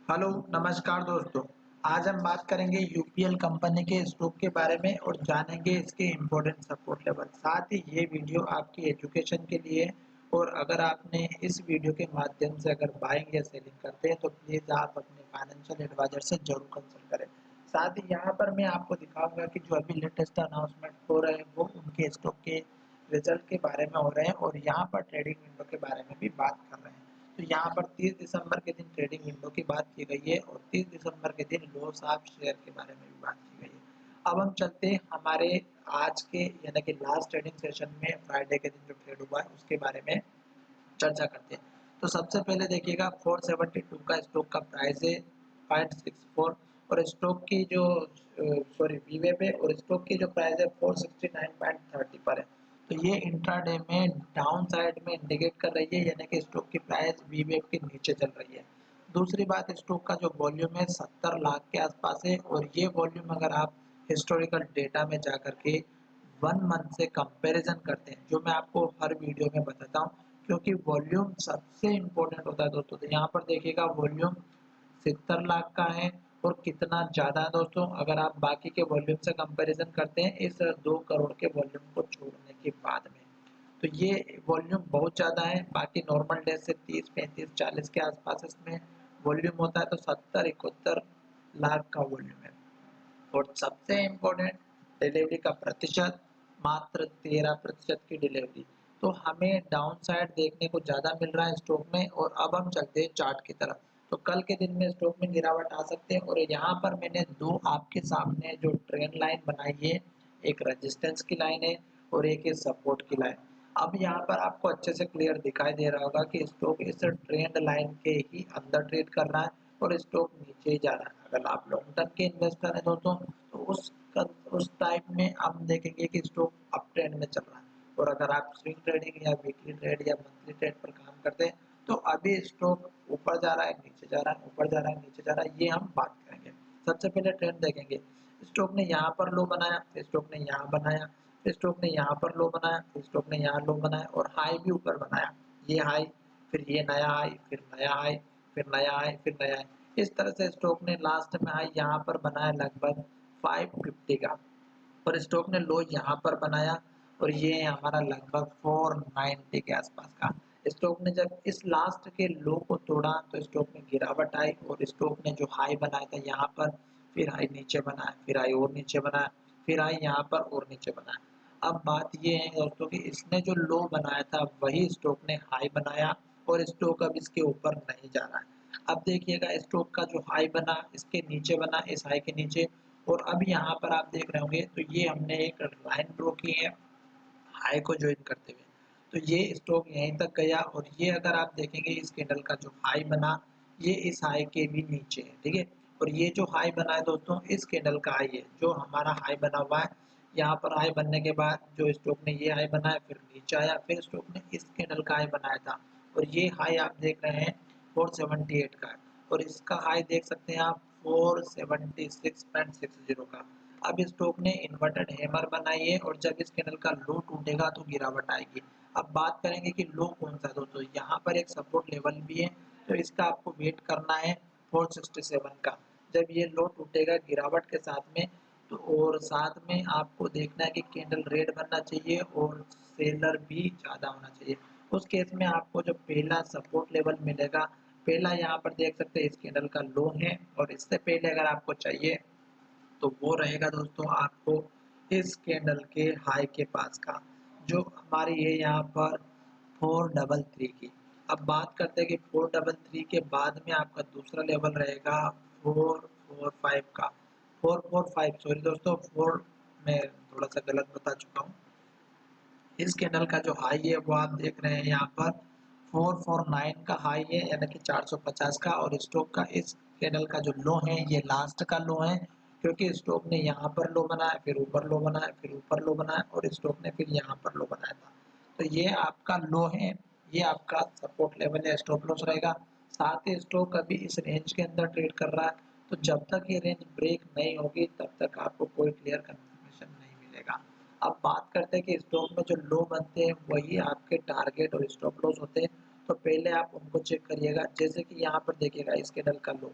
Hello, नमस्कार दोस्तों। आज हम बात करेंगे यूपीएल कंपनी के स्टॉक के बारे में और जानेंगे इसके इम्पोर्टेंट सपोर्ट लेवल। साथ ही ये वीडियो आपकी एजुकेशन के लिए है और अगर आपने इस वीडियो के माध्यम से अगर बाइंग या सेलिंग करते हैं तो प्लीज़ आप अपने फाइनेंशियल एडवाइजर से जरूर कंसल्ट करें। साथ ही यहाँ पर मैं आपको दिखाऊंगा कि जो अभी लेटेस्ट अनाउंसमेंट हो रहे हैं वो उनके स्टॉक के रिजल्ट के बारे में हो रहे हैं और यहाँ पर ट्रेडिंग विंडो के बारे में भी बात कर रहे हैं। तो यहाँ पर 30 दिसंबर के दिन ट्रेडिंग विंडो की बात की गई है और 30 दिसंबर के दिन लॉस ऑफ शेयर के बारे में भी बात की गई है। अब हम चलते हैं हमारे आज के यानी कि लास्ट ट्रेडिंग सेशन में फ्राइडे के दिन जो ट्रेड हुआ है उसके बारे में चर्चा करते हैं। तो सबसे पहले देखिएगा 472 का स्टॉक का प्राइस है 0.64 और स्टॉक की जो वीवे पे और स्टॉक की जो प्राइस है 469.30 पर है। तो ये इंट्राडे में डाउन साइड में इंडिकेट कर रही है यानी कि स्टॉक की प्राइस वीवेब के नीचे चल रही है। दूसरी बात स्टॉक का जो वॉल्यूम है 70 लाख के आसपास है और ये वॉल्यूम अगर आप हिस्टोरिकल डेटा में जाकर के 1 मंथ से कंपैरिजन करते हैं जो मैं आपको हर वीडियो में बताता हूँ क्योंकि वॉल्यूम सबसे इम्पोर्टेंट होता है दोस्तों। तो यहाँ पर देखिएगा वॉल्यूम 70 लाख का है और कितना ज़्यादा है दोस्तों अगर आप बाकी के वॉल्यूम से कंपैरिजन करते हैं इस 2 करोड़ के वॉल्यूम को छोड़ने के बाद में। तो ये वॉल्यूम बहुत ज़्यादा है। बाकी नॉर्मल डे से 30, 35, 40 के आसपास इसमें वॉल्यूम होता है तो 70, 71 लाख का वॉल्यूम है। और सबसे इम्पोर्टेंट डिलीवरी का प्रतिशत मात्र 13% की डिलीवरी। तो हमें डाउन साइड देखने को ज़्यादा मिल रहा है स्टॉक में। और अब हम चलते हैं चार्ट की तरफ। तो कल के दिन में स्टॉक में गिरावट आ सकते हैं और यहाँ पर मैंने दो आपके सामने जो ट्रेंड लाइन बनाई है, एक रेजिस्टेंस की लाइन है और एक है सपोर्ट की लाइन। अब यहाँ पर आपको अच्छे से क्लियर दिखाई दे रहा होगा कि स्टॉक इस ट्रेंड लाइन के ही अंदर ट्रेड कर रहा है और स्टॉक नीचे ही जा रहा है। अगर आप लॉन्ग टर्म के इन्वेस्टर हैं दोस्तों तो उस टाइप में हम देखेंगे कि स्टॉक अप ट्रेंड में चल रहा है। और अगर आप स्विंग ट्रेडिंग या वीकली ट्रेड या मंथली ट्रेड पर काम करते हैं तो अभी स्टॉक ऊपर जा रहा है, नीचे जा रहा है, ऊपर जा रहा है, नीचे जा रहा है, ये हम बात करेंगे। सबसे पहले ट्रेंड देखेंगे। स्टॉक ने यहाँ पर लो बनाया, स्टॉक ने यहाँ बनाया, स्टॉक ने यहाँ पर लो बनाया, स्टॉक ने यहाँ लो बनाया और हाई भी ऊपर बनाया। ये हाई, फिर ये नया हाई, फिर नया हाई, फिर नया हाई, फिर नया हाई। इस तरह से स्टॉक ने लास्ट में हाई यहाँ पर बनाया लगभग 550 का और स्टॉक ने लो यहाँ पर बनाया और ये है हमारा लगभग 490 के आसपास का। स्टॉक ने जब इस लास्ट के लो को तोड़ा तो स्टॉक में गिरावट आई और स्टॉक ने जो हाई बनाया था यहाँ पर, फिर हाई नीचे बनाया, फिर हाई और नीचे बनाया, फिर हाई यहाँ पर और नीचे बनाया। अब बात ये है दोस्तों कि इसने जो लो बनाया था वही स्टॉक ने हाई बनाया और स्टॉक अब इसके ऊपर नहीं जा रहा है। अब देखिएगा स्टॉक का जो हाई बना इसके नीचे बना, इस हाई के नीचे। और अब यहाँ पर आप देख रहे होंगे तो ये हमने एक लाइन ड्रॉ की है हाई को ज्वाइन करते हुए। तो ये स्टॉक यहीं तक गया और ये अगर आप देखेंगे इस कैंडल का जो हाई बना ये इस हाई के भी नीचे है, ठीक है। और ये जो हाई बना है दोस्तों इस कैंडल का हाई है जो हमारा हाई बना हुआ है। यहाँ पर हाई बनने के बाद जो स्टॉक ने ये हाई बनाया फिर नीचे आया, फिर स्टॉक ने इस कैंडल का हाई बनाया था और ये हाई आप देख रहे हैं 478 का है और इसका हाई देख सकते हैं आप 476.60 का। अब स्टॉक ने इन्वर्टेड हैमर बनाई है और जब इस कैंडल का लो टूटेगा तो गिरावट आएगी। अब बात करेंगे कि लो कौन सा है दोस्तों। यहाँ पर एक सपोर्ट लेवल भी है तो इसका आपको वेट करना है 467 का। जब ये लो टूटेगा गिरावट के साथ में तो और साथ में आपको देखना है कि कैंडल रेड बनना चाहिए और सेलर भी ज़्यादा होना चाहिए। उस केस में आपको जो पहला सपोर्ट लेवल मिलेगा, पहला यहाँ पर देख सकते हैं इस कैंडल का लो है और इससे पहले अगर आपको चाहिए तो वो रहेगा दोस्तों आपको इस कैंडल के हाई के पास का जो हमारी है यहाँ पर 433 की। अब बात करते हैं कि 433 के बाद में आपका दूसरा लेवल रहेगा 445 का। 445 सॉरी दोस्तों 4 मैं थोड़ा सा गलत बता चुका हूँ। इस कैंडल का जो हाई है वो आप देख रहे हैं यहाँ पर 449 का हाई है यानी कि 450 का और स्टॉक का इस कैंडल का जो लो है ये लास्ट का लो है क्योंकि स्टॉक ने यहाँ पर लो बनाया, फिर ऊपर लो बनाया, फिर ऊपर लो बनाया और स्टॉक ने फिर यहाँ पर लो बनाया था। तो ये आपका लो है, ये आपका सपोर्ट लेवल या स्टॉप लॉस रहेगा। साथ ही स्टॉक अभी इस रेंज के अंदर ट्रेड कर रहा है तो जब तक ये रेंज ब्रेक नहीं होगी तब तक आपको कोई क्लियर कंफर्मेशन नहीं मिलेगा। अब बात करते हैं कि स्टॉक में जो लो बनते हैं वही आपके टारगेट और स्टॉप लॉस होते हैं। तो पहले आप उनको चेक करिएगा। जैसे कि यहाँ पर देखिएगा इस कैंडल का लो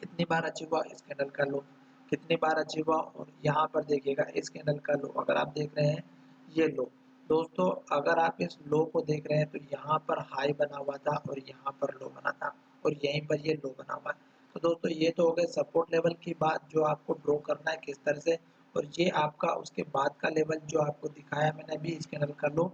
कितनी बार अचीव हुआ इस कैंडल का लो, कितनी बार अचीव हुआ और यहाँ पर देखिएगा इस कैंडल का लो अगर आप देख रहे हैं ये लो। दोस्तों अगर आप इस लो को देख रहे हैं तो यहाँ पर हाई बना हुआ था और यहाँ पर लो बना था और यहीं पर ये लो बना हुआ है। तो दोस्तों ये तो हो गए सपोर्ट लेवल की बात जो आपको ड्रॉ करना है किस तरह से, और ये आपका उसके बाद का लेवल जो आपको दिखाया मैंने अभी इस कैंडल का लो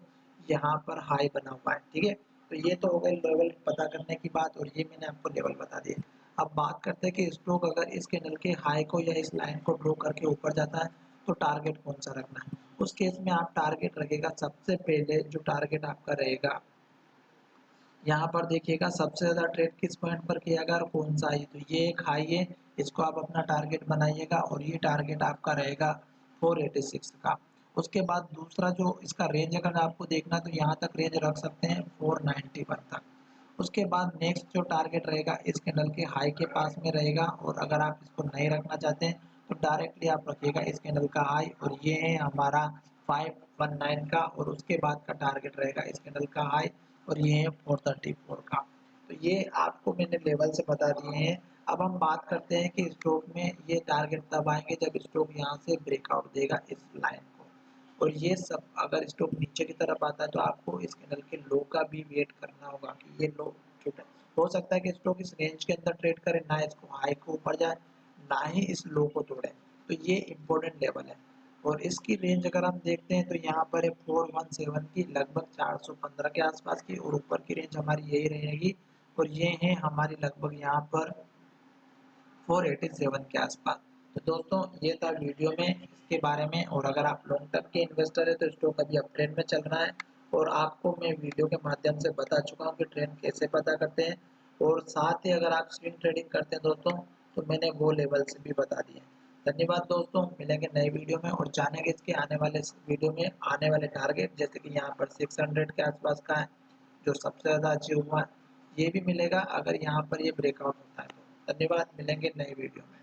यहाँ पर हाई बना हुआ है, ठीक है। तो ये तो हो गए लेवल पता करने की बात और ये मैंने आपको लेवल बता दिया। अब बात करते हैं कि स्टॉक अगर इस कैंडल के हाई को या इस लाइन को ड्रॉ करके ऊपर जाता है तो टारगेट कौन सा रखना है। उस केस में आप टारगेट रखेगा सबसे पहले जो टारगेट आपका रहेगा, यहाँ पर देखिएगा सबसे ज़्यादा ट्रेड किस पॉइंट पर किया गया और कौन सा है, तो ये एक हाई है, इसको आप अपना टारगेट बनाइएगा और ये टारगेट आपका रहेगा 486 का। उसके बाद दूसरा जो इसका रेंज अगर आपको देखना तो यहाँ तक रेंज रख सकते हैं 491 तक। उसके बाद नेक्स्ट जो टारगेट रहेगा इस कैंडल के हाई के पास में रहेगा, और अगर आप इसको नहीं रखना चाहते हैं तो डायरेक्टली आप रखिएगा इस कैंडल का हाई और ये है हमारा 519 का, और उसके बाद का टारगेट रहेगा इस कैंडल का हाई और ये है 434 का। तो ये आपको मैंने लेवल से बता दिए हैं। अब हम बात करते हैं कि स्टॉक में ये टारगेट तब आएंगे जब स्टॉक यहाँ से ब्रेकआउट देगा इस लाइन को, और ये सब अगर स्टॉक नीचे की तरफ आता है तो आपको इस कैंडल के लो का भी वेट करना होगा कि ये लो छूटे। हो सकता है कि स्टॉक इस रेंज के अंदर ट्रेड करे, ना इसको हाई को ऊपर जाए ना ही इस लो को तोड़े, तो ये इम्पोर्टेंट लेवल है। और इसकी रेंज अगर हम देखते हैं तो यहाँ पर है 417 की, लगभग 415 के आसपास की, और ऊपर की रेंज हमारी यही रहेगी और ये है हमारी लगभग यहाँ पर 487 के आसपास। तो दोस्तों ये था वीडियो में इसके बारे में, और अगर आप लॉन्ग टर्म के इन्वेस्टर है तो स्टॉक अभी अप ट्रेंड में चल रहा है और आपको मैं वीडियो के माध्यम से बता चुका हूँ कि ट्रेंड कैसे पता करते हैं, और साथ ही अगर आप स्विंग ट्रेडिंग करते हैं दोस्तों तो मैंने वो लेवल से भी बता दिए। धन्यवाद दोस्तों, मिलेंगे नए वीडियो में और जानेंगे इसके आने वाले वीडियो में आने वाले टारगेट, जैसे कि यहाँ पर 600 के आसपास का है जो सबसे ज़्यादा अचीव हुआ है, ये भी मिलेगा अगर यहाँ पर ये ब्रेकआउट होता है तो। धन्यवाद, मिलेंगे नए वीडियो में।